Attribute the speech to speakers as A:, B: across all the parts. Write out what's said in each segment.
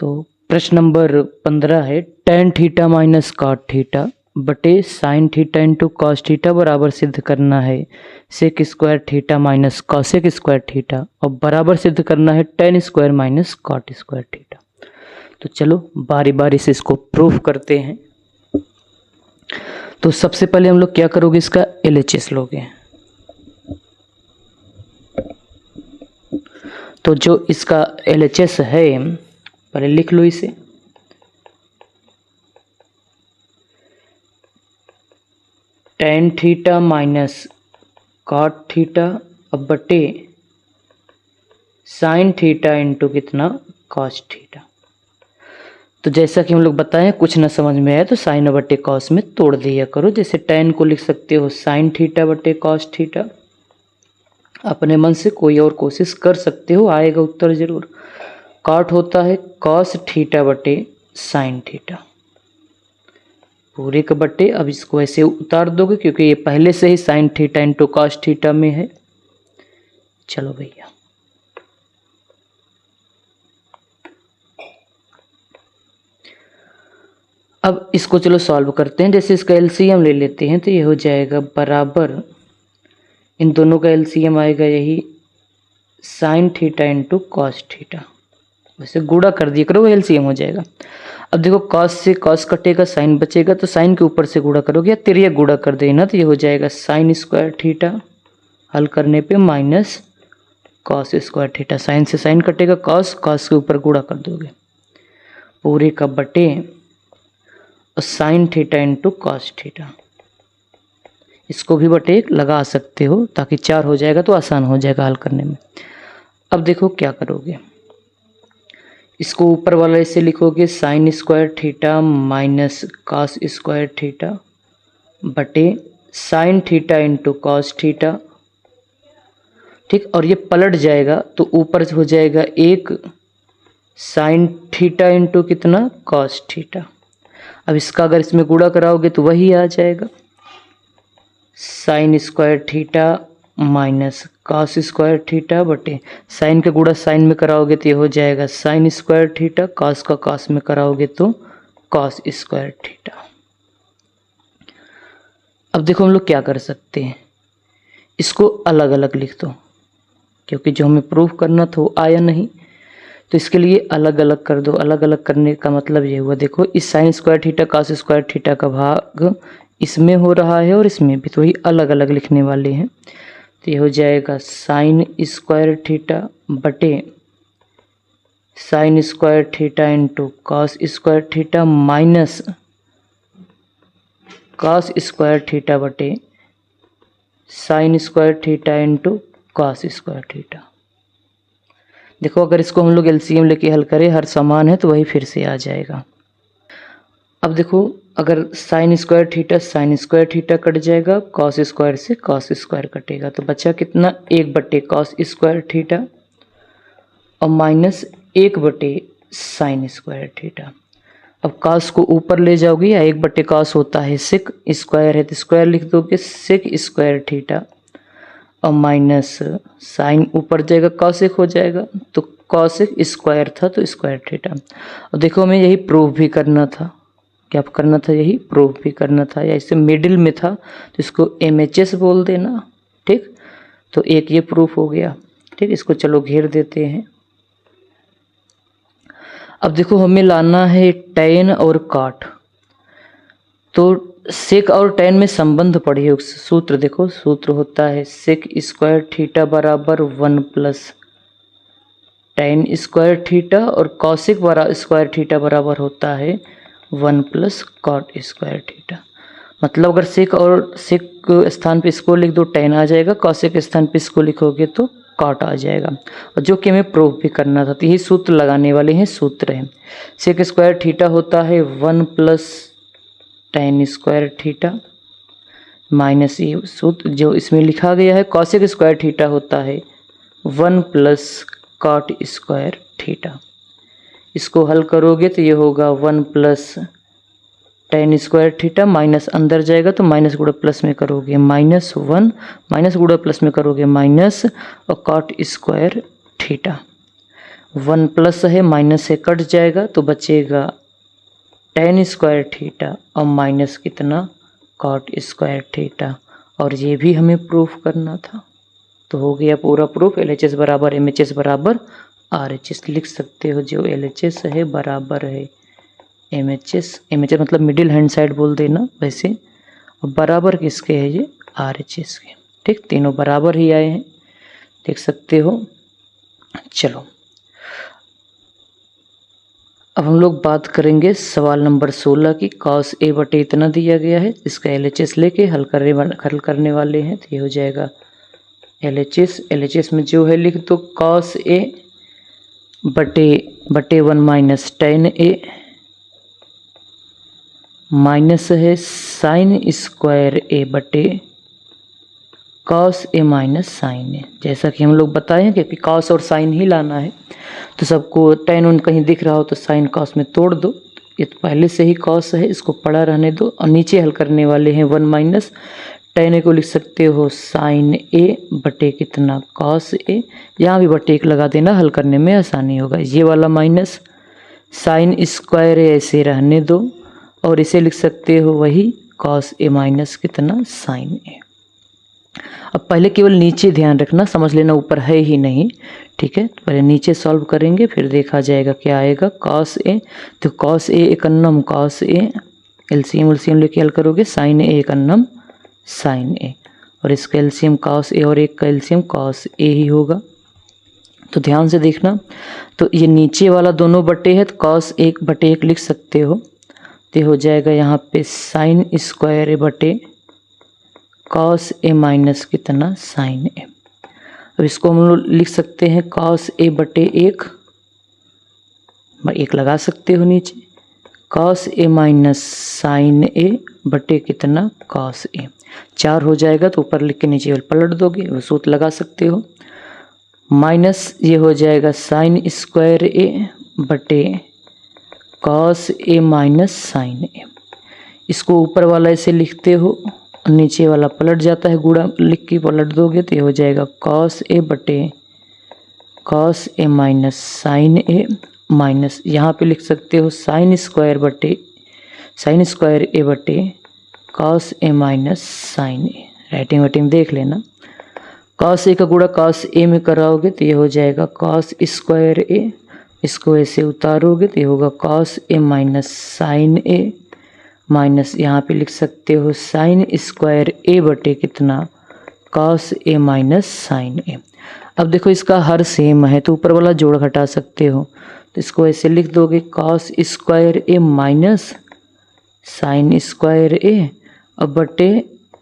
A: तो प्रश्न नंबर 15 है tan theta minus cot theta बटे sine theta into cos theta बराबर सिद्ध करना है sec square theta minus cosec square theta और बराबर सिद्ध करना है tan square minus cot square theta. तो चलो बारी बारी से इसको प्रूफ करते हैं। तो सबसे पहले हम लोग क्या करोगे, इसका LHS लोगे। तो जो इसका LHS है पहले लिख लो इसे। tan theta minus cot theta अब बटे साइन थीटा इंटू कितना कॉस थीटा। तो जैसा कि हम लोग बताएं, कुछ ना समझ में आए तो साइन बटे कॉस में तोड़ दिया करो। जैसे tan को लिख सकते हो साइन थीटा बटे कॉस थीटा। अपने मन से कोई और कोशिश कर सकते हो, आएगा उत्तर जरूर। कॉट होता है कॉस थीटा बटे साइन थीटा पूरे का बटे। अब इसको ऐसे उतार दोगे क्योंकि ये पहले से ही sine theta into cos theta में है। चलो भैया, अब इसको चलो सॉल्व करते हैं। जैसे इसका LCM ले लेते हैं तो ये हो जाएगा बराबर, इन दोनों का LCM आएगा यही sign theta into cos theta. वैसे गुणा कर दिया करो, LCM हो जाएगा। अब देखो कॉस से कॉस कटेगा, साइन बचेगा, तो साइन के ऊपर से गुणा करोगे या तिरिया गुणा कर देना तो ये हो जाएगा साइन स्क्वायर थीटा। हल करने पे minus cos square theta. Sine से साइन कटेगा, कॉस कॉस के ऊपर गुणा कर दोगे पूरे का बटे और sine theta into cos theta. इसको भी बटे एक लगा सकते हो ताकि 4 हो जाएगा तो आसान हो जाएगा हल करने में। अब देखो क्या करोगे, इसको ऊपर वाला ऐसे लिखोगे sine square theta minus cos square theta बटे sine theta into cos theta. ठीक, और ये पलट जाएगा तो ऊपर हो जाएगा एक साइन थीटा इंटू कितना कॉस थीटा। अब इसका अगर इसमें गुणा कराओगे तो वही आ जाएगा sine square theta minus cos square theta बटे साइन का गुणा साइन में कराओगे तो ये हो जाएगा साइन स्क्वायर थीटा, कॉस का कॉस में कराओगे तो कॉस स्क्वायर थीटा। अब देखो हम लोग क्या कर सकते हैं, इसको अलग अलग लिख दो क्योंकि जो हमें प्रूफ करना था वो आया नहीं, तो इसके लिए अलग अलग कर दो। अलग अलग करने का मतलब ये हुआ, देखो इस sign square theta cos square theta का भाग इसमें हो रहा है और इसमें भी, तो ही अलग अलग लिखने वाले हैं। तो ये हो जाएगा साइन स्क्वायर थीटा बटे sine square theta into cos square theta minus cos square theta बटे sine square theta into cos square theta. देखो अगर इसको हम लोग LCM लेके हल करें, हर समान है तो वही फिर से आ जाएगा। अब देखो अगर साइन स्क्वायर थीटा कट जाएगा, कॉस स्क्वायर से कॉस स्क्वायर कटेगा, तो बचा कितना 1 बटे कॉस स्क्वायर थीटा और माइनस 1 बटे साइन स्क्वायर थीटा। अब कॉस को ऊपर ले जाओगे या 1 बटे कॉस होता है सेक स्क्वायर है तो स्क्वायर लिख दोगे सेक स्क्वायर थीटा और माइनस साइन ऊपर जाएगा कॉसेक हो जाएगा तो कॉसेक स्क्वायर था तो स्क्वायर थीटा। और देखो हमें यही प्रूफ भी करना था, क्या करना था, यही प्रूफ भी करना था, या इससे मिडिल में था तो इसको MHS बोल देना। ठीक, तो एक ये प्रूफ हो गया। ठीक, इसको चलो घेर देते हैं। अब देखो हमें लाना है tan और कॉट, तो सेक और tan में संबंध पढ़िए। सूत्र देखो, सूत्र होता है सेक स्क्वायर थीटा बराबर 1 प्लस tan स्क्वायर थीटा और कॉसेक स्क्वायर थीटा बराबर होता है 1 प्लस कॉट स्क्वायर थीटा। मतलब अगर सेक और सेक स्थान पे इसको लिख दो tan आ जाएगा, कॉसेक स्थान पे इसको लिखोगे तो कॉट आ जाएगा। और जो कि हमें प्रूफ भी करना था, तो यही सूत्र लगाने वाले हैं। सूत्र है सेक स्क्वायर थीटा होता है 1 plus tan square theta minus ये सूत्र जो इसमें लिखा गया है कॉसेक स्क्वायर थीटा होता है 1 प्लस कॉट स्क्वायर थीटा। इसको हल करोगे तो ये होगा 1 plus tan square theta, minus अंदर जाएगा तो माइनस गुणा प्लस में करोगे -1, माइनस गुणा प्लस में करोगे माइनस और कॉट स्क्वायर थीटा 1 प्लस है, माइनस से कट जाएगा तो बचेगा tan स्क्वायर थीटा और माइनस कितना cot स्क्वायर थीटा। और ये भी हमें प्रूफ करना था। तो हो गया पूरा प्रूफ। LHS बराबर MHS बराबर RHS लिख सकते हो। जो LHS है बराबर है MHS मतलब मिडिल हैंड साइड बोल देना वैसे, और बराबर किसके है ये RHS के। ठीक, तीनों बराबर ही आए हैं, देख सकते हो। चलो अब हम लोग बात करेंगे सवाल नंबर 16 की। cos A बटे इतना दिया गया है, इसका LHS लेके हल करने वाले हैं। तो ये हो जाएगा LHS में जो है लिख दो cos A बटे 1 माइनस tan A माइनस है sin स्क्वायर A बटे cos A minus sin A। जैसा कि हम लोग बताए हैं कि cos और sin ही लाना है, तो सबको tan उन कहीं दिख रहा हो तो sin cos में तोड़ दो। ये तो पहले से ही cos है, इसको पड़ा रहने दो। और नीचे हल करने वाले हैं 1 माइनस tan A को लिख सकते हो sin A बटे कितना cos A। यहाँ भी बटे 1 लगा देना, हल करने में आसानी होगा। ये वाला माइनस sin स्क्वायर A ऐसे रहने दो, और इसे लिख सकते हो वही cos A माइनस कितना sin A। अब पहले केवल नीचे ध्यान रखना, समझ लेना ऊपर है ही नहीं। ठीक है, तो पहले नीचे सॉल्व करेंगे फिर देखा जाएगा क्या आएगा। cos A, तो cos A एक अन्नम cos A, एलसीएम लेके हल करोगे sin A एक अन्नम sin A, और इसका एलसीएम cos A और एक का एलसीएम cos A ही होगा। तो ध्यान से देखना, तो ये नीचे वाला दोनों बटे है तो cos 1 बटे 1 लिख सकते हो। तो हो जाएगा यहाँ पे sin स्क्वायर A बटे cos A माइनस कितना sin A। अब इसको हम लोग लिख सकते हैं cos A बटे 1 लगा सकते हो नीचे, cos A minus sin A बटे कितना cos A। 4 हो जाएगा तो ऊपर लिख के नीचे पलट दोगे, वो सूत्र लगा सकते हो। माइनस ये हो जाएगा sin स्क्वायर A बटे cos A minus sin A। इसको ऊपर वाला ऐसे लिखते हो, नीचे वाला पलट जाता है, गुणा लिख के पलट दोगे तो ये हो जाएगा cos A बटे cos A minus sin A, minus यहाँ पे लिख सकते हो sin स्क्वायर A बटे cos A minus sin A। Writing वाइटिंग देख लेना। cos A का गुणा cos A में कराओगे तो ये हो जाएगा cos स्क्वायर A, इसको ऐसे उतारोगे तो ये होगा cos A minus sin A, minus यहाँ पे लिख सकते हो sin स्क्वायर A बटे कितना cos A minus sin A। अब देखो इसका हर सेम है तो ऊपर वाला जोड़ घटा सकते हो, तो इसको ऐसे लिख दोगे cos square A minus sin square A, अब बटे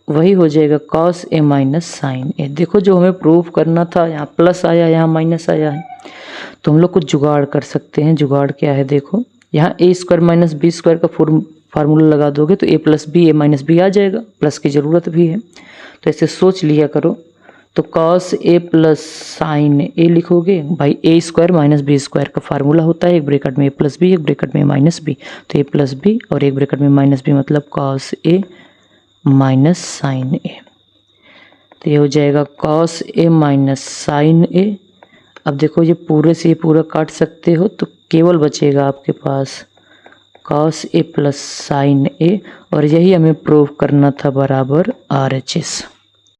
A: वही हो जाएगा cos A minus sin A। देखो जो हमें प्रूफ करना था, यहाँ प्लस आया यहाँ माइनस आया है, तो हम लोग कुछ जुगाड़ कर सकते हैं। जुगाड़ क्या है देखो, यहाँ a square minus B square का फार्मूला लगा दोगे तो a plus b a minus b आ जाएगा, प्लस की ज़रूरत भी है तो ऐसे सोच लिया करो। तो cos A plus sine A लिखोगे भाई, a square minus B square का फार्मूला होता है, एक ब्रैकेट में a प्लस बी एक ब्रैकेट में माइनस बी, तो a प्लस बी और एक ब्रैकेट में माइनस बी मतलब cos A minus sine A। तो ये हो जाएगा cos A minus sine A। अब देखो ये पूरे से ये पूरा काट सकते हो तो केवल बचेगा आपके पास cos A plus sine A, और यही हमें प्रूव करना था बराबर RHS।